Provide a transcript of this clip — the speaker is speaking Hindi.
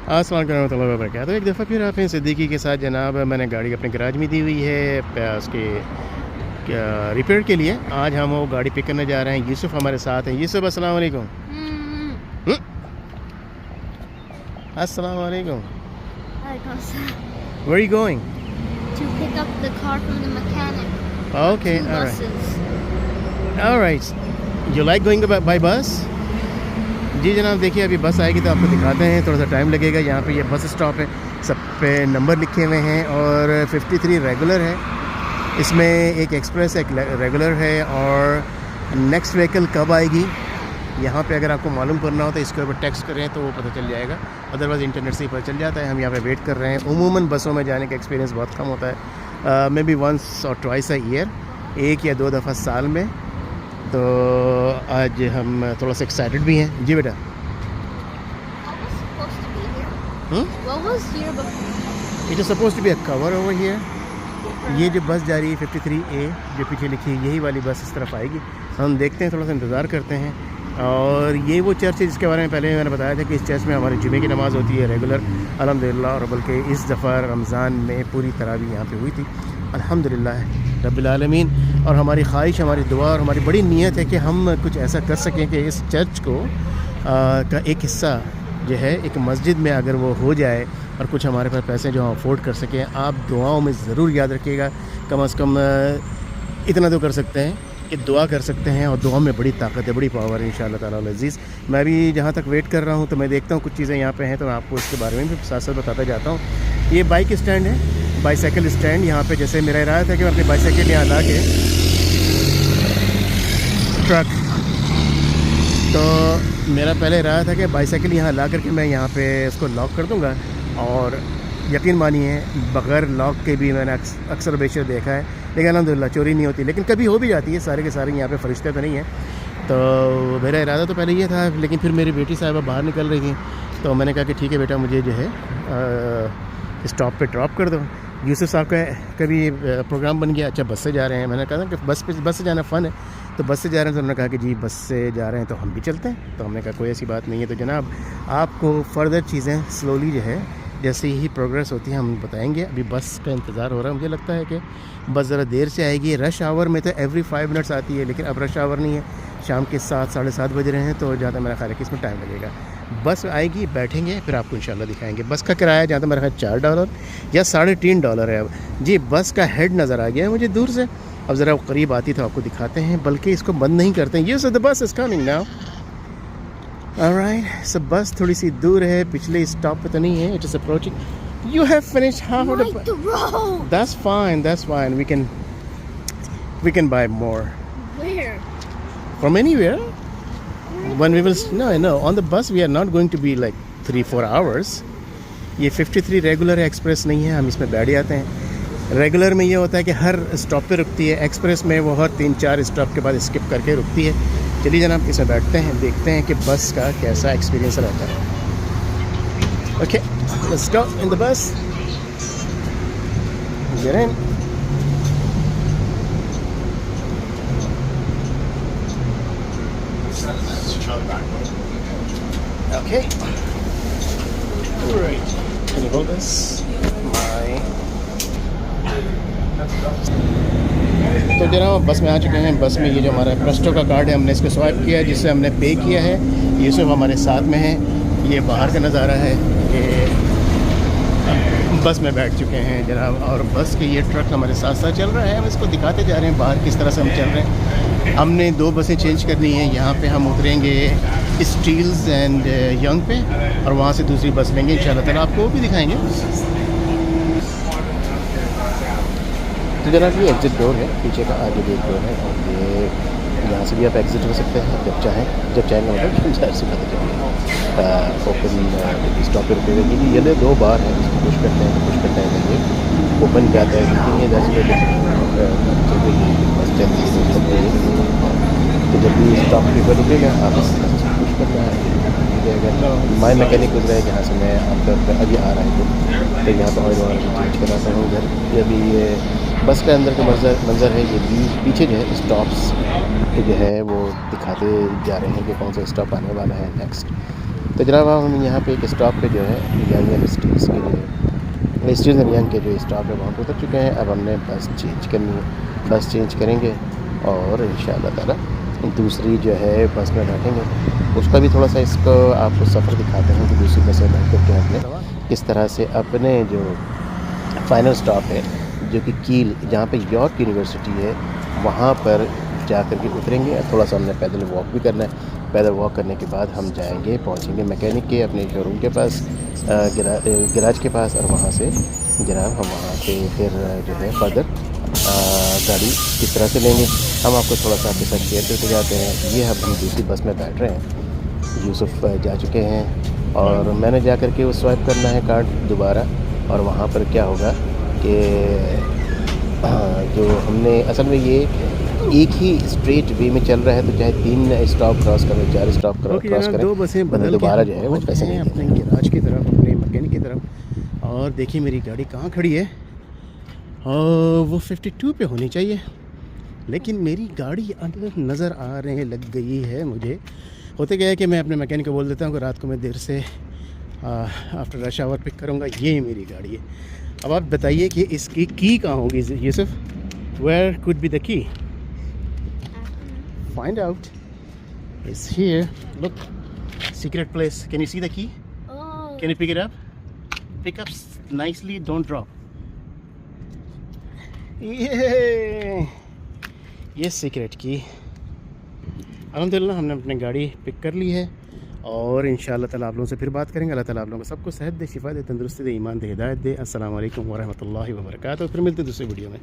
अस्सलाम वालेकुम रहमतुल्लाहि व बरकातहू। तो एक दफ़ा फिर आप हैं सिद्दीकी के साथ जनाब, मैंने गाड़ी अपने गैराज में दी हुई है उसके रिपेयर के लिए। आज हम वो गाड़ी पिक करने जा रहे हैं। यूसुफ हमारे साथ हैं। यूसुफ अस्सलाम वालेकुम। अस्सलाम वालेकुम। Where are you going? To pick up the car from the mechanic. Okay, Two all right. buses. All right. You like going by bus? जी जनाब, देखिए अभी बस आएगी तो आपको दिखाते हैं। थोड़ा सा टाइम लगेगा। यहाँ पे ये बस स्टॉप है, सब पे नंबर लिखे हुए हैं और 53 रेगुलर है। इसमें एक एक्सप्रेस एक रेगुलर है। और नेक्स्ट व्हीकल कब आएगी यहाँ पे अगर आपको मालूम करना हो तो इसके ऊपर टेक्स्ट करें तो वो पता चल जाएगा, अदरवाइज़ इंटरनेट से ही पता चल जाता है। हम यहाँ पे वेट कर रहे हैं। उमूमन बसों में जाने का एक्सपीरियंस बहुत कम होता है, मे बी वंस और ट्वाइस अ ईयर, एक या दो दफ़ा साल में। तो आज हम थोड़ा सा एक्साइटेड भी हैं। जी बेटा। What was here before? It is suppose to be a cover over here. ये जो बस जा रही है 53A जो पीछे लिखी है, यही वाली बस इस तरफ आएगी। हम देखते हैं, थोड़ा सा इंतज़ार करते हैं। और ये वो चर्च है जिसके बारे में पहले मैंने बताया था कि इस चर्च में हमारे जुमे की नमाज़ होती है रेगुलर अल्हम्दुलिल्लाह। और बल्कि इस दफ़ा रमज़ान में पूरी तरावी यहाँ पे हुई थी अल्हम्दुलिल्लाह रब्बिल आलमीन। और हमारी ख्वाहिश, हमारी दुआ और हमारी बड़ी नीयत है कि हम कुछ ऐसा कर सकें कि इस चर्च को का एक हिस्सा जो है एक मस्जिद में अगर वो हो जाए और कुछ हमारे पास पैसे जो हम अफोर्ड कर सकें। आप दुआओं में ज़रूर याद रखिएगा। कम से कम इतना तो कर सकते हैं कि दुआ कर सकते हैं, और दुआ में बड़ी ताकत है, बड़ी पावर है इंशाअल्लाह ताला अज़ीज़। मैं भी जहाँ तक वेट कर रहा हूँ तो मैं देखता हूँ कुछ चीज़ें यहाँ पे हैं, तो मैं आपको इसके बारे में भी साथ साथ बताता जाता हूँ। ये बाइक स्टैंड है, बाईसाइकिल स्टैंड। यहाँ पे जैसे मेरा इरादा था कि मैं अपनी बाईसाइकिल यहाँ ला के ट्रक, तो मेरा पहले इरादा था कि बाईसाइकिल यहाँ ला करके मैं यहाँ पे इसको लॉक कर दूँगा। और यकीन मानिए बग़ैर लॉक के भी मैंने अक्सर बेशर देखा है, लेकिन अल्हम्दुलिल्लाह चोरी नहीं होती। लेकिन कभी हो भी जाती है, सारे के सारे यहाँ पे फरिश्ते तो नहीं हैं। तो मेरा इरादा तो पहले ये था, लेकिन फिर मेरी बेटी साहिबा बाहर निकल रही थी तो मैंने कहा कि ठीक है बेटा, मुझे जो है स्टॉप पे ड्रॉप कर दो। यूसुफ साहब का कभी प्रोग्राम बन गया, अच्छा बस से जा रहे हैं। मैंने कहा कि बस से जाना फ़न है, तो बस से जा रहे हैं। तो उन्होंने कहा कि जी बस से जा रहे हैं तो हम भी चलते हैं। तो हमने कहा कोई ऐसी बात नहीं है। तो जनाब आपको फ़र्दर चीज़ें स्लोली जो है जैसे ही प्रोग्रेस होती है हम बताएंगे। अभी बस का इंतज़ार हो रहा है। मुझे लगता है कि बस ज़रा देर से आएगी। रश आवर में तो एवरी 5 मिनट्स आती है, लेकिन अब रश आवर नहीं है, शाम के 7 साढ़े 7 बज रहे हैं। तो ज़्यादा मेरा ख्याल है कि इसमें टाइम लगेगा। बस आएगी, बैठेंगे, फिर आपको इंशाल्लाह दिखाएंगे। बस का किराया जहाँ तक मेरा ख्याल $4 या $3.5 है। अब जी बस का हेड नज़र आ गया है मुझे दूर से। अब ज़रा करीब आती तो आपको दिखाते हैं, बल्कि इसको बंद नहीं करते हैं। ये so the bus is coming now. Alright, so बस थोड़ी सी दूर है, पिछले स्टॉप पे तो नहीं है। It is approaching. You have finished half of the road. That's fine. That's fine. We can buy more Where? from anywhere. When we will no on the bus we are not going to be like 3-4 hours. ये 53 रेगुलर है, एक्सप्रेस नहीं है। हम इसमें बैठ जाते हैं। रेगुलर में ये होता है कि हर स्टॉप पे रुकती है, एक्सप्रेस में वो हर 3-4 स्टॉप के बाद स्किप करके रुकती है। चलिए जनाब इसमें बैठते हैं, देखते हैं कि बस का कैसा एक्सपीरियंस रहता है। Okay, let's go in the bus. Get in. Okay. Right. Can you hold this? तो जनाब बस में आ चुके हैं। बस में ये जो हमारा प्रेस्टो का कार्ड है, हमने इसको स्वाइप किया है, जिससे हमने पे किया है। यूसुफ हमारे साथ में है। ये बाहर का नज़ारा है कि बस में बैठ चुके हैं जनाब, और बस के ये ट्रक हमारे साथ साथ चल रहा है। हम इसको दिखाते जा रहे हैं बाहर किस तरह से हम चल रहे हैं। हमने 2 बसें चेंज करनी है। यहाँ पे हम उतरेंगे स्टील्स एंड यंग पे, और वहाँ से दूसरी बस लेंगे इंशाल्लाह ताला, आपको भी दिखाएंगे। तो जनाब ये एग्ज़िट डोर है, पीछे का आगे भी एक डोर है, और ये यहाँ से भी आप एग्ज़िट हो सकते हैं जब चाहेंगे मतलब साइड से पता चलिए ओपन स्टॉप पर रुकेगा। क्योंकि ये 2 बार है, इसको पुश करते हैं तो ये ओपन जाता है। लेकिन ये जैसे बस चलती है तो जब भी स्टॉप पर रुकेगा आप पुश करना है। अगर माई मैकेनिक गुजरा है जहाँ से मैं आमतौर पर अभी आ रहा है तो यहाँ पर ऑयल वगैरह चेंज कराता हूँ उधर। ये अभी ये बस के अंदर का मंज़र है। ये पीछे जो है स्टॉप्स जो है वो दिखाते जा रहे हैं कि कौन सा स्टॉप आने वाला है नेक्स्ट। तो जनाब हम यहाँ पे एक स्टॉप पे जो है यंग स्टील्स के जो स्टील्स एंड यंग के जो स्टॉप है वहाँ पर उतर चुके हैं। अब हमने बस चेंज करनी है, बस चेंज करेंगे और इंशाअल्लाह ताला दूसरी जो है बस में बैठेंगे। उसका भी थोड़ा सा इसको आपको सफ़र दिखाते हैं कि दूसरी बस में बैठ करके हमने किस तरह से अपने जो फाइनल स्टॉप है जो कि कील जहाँ पे यॉर्क यूनिवर्सिटी है वहाँ पर जा कर के उतरेंगे। थोड़ा सा हमने पैदल वॉक भी करना है। पैदल वॉक करने के बाद हम जाएंगे, पहुँचेंगे मैकेनिक के अपने शोरूम के पास, गैराज के पास, और वहाँ से जनाब हम वहाँ पे फिर जो है फर्दर गाड़ी किस तरह से लेंगे हम आपको थोड़ा सा आपके साथ शेयर करके जाते हैं। ये हम दूसरी बस में बैठ रहे हैं। यूसुफ जा चुके हैं और मैंने जा कर के वो स्वाइप करना है कार्ड दोबारा, और वहाँ पर क्या होगा कि जो हमने असल में ये एक ही स्ट्रेट वे में चल रहा है, तो चाहे 3 स्टॉप क्रॉस करें, 4 स्टॉप क्रॉस करें, दो बसें बदल दोबारा जो है वो पैसे नहीं अपने देंगे। गैराज की तरफ, अपने मैकेनिक की तरफ। और देखिए मेरी गाड़ी कहाँ खड़ी है, और वो 52 पे होनी चाहिए, लेकिन मेरी गाड़ी अंदर नज़र आ रहे लग गई है मुझे। होते क्या है कि मैं अपने मैकेनिक को बोल देता हूँ कि रात को मैं देर से आफ्टर रश आवर पिक करूँगा। ये मेरी गाड़ी है। अब आप बताइए कि इसकी की कहाँ होगी Yusuf? Where could be the key? Find out. It's here. Look, secret place. Can you see the key? Oh. Can you pick it up? Pick up nicely. Don't drop. Yeah. ये सीक्रेट की। अल्हम्दुलिल्लाह हमने अपनी गाड़ी पिक कर ली है और इंशाअल्लाह ताला आप लोगों से फिर बात करेंगे। अल्लाह ताला आप लोगों को सबको सेहत दे, शिफा दे, तंदुरुस्ती दे, ईमान दे, हिदायत दे। अस्सलाम वालेकुम व रहमतुल्लाहि व बरकातहू। फिर मिलते हैं दूसरी वीडियो में।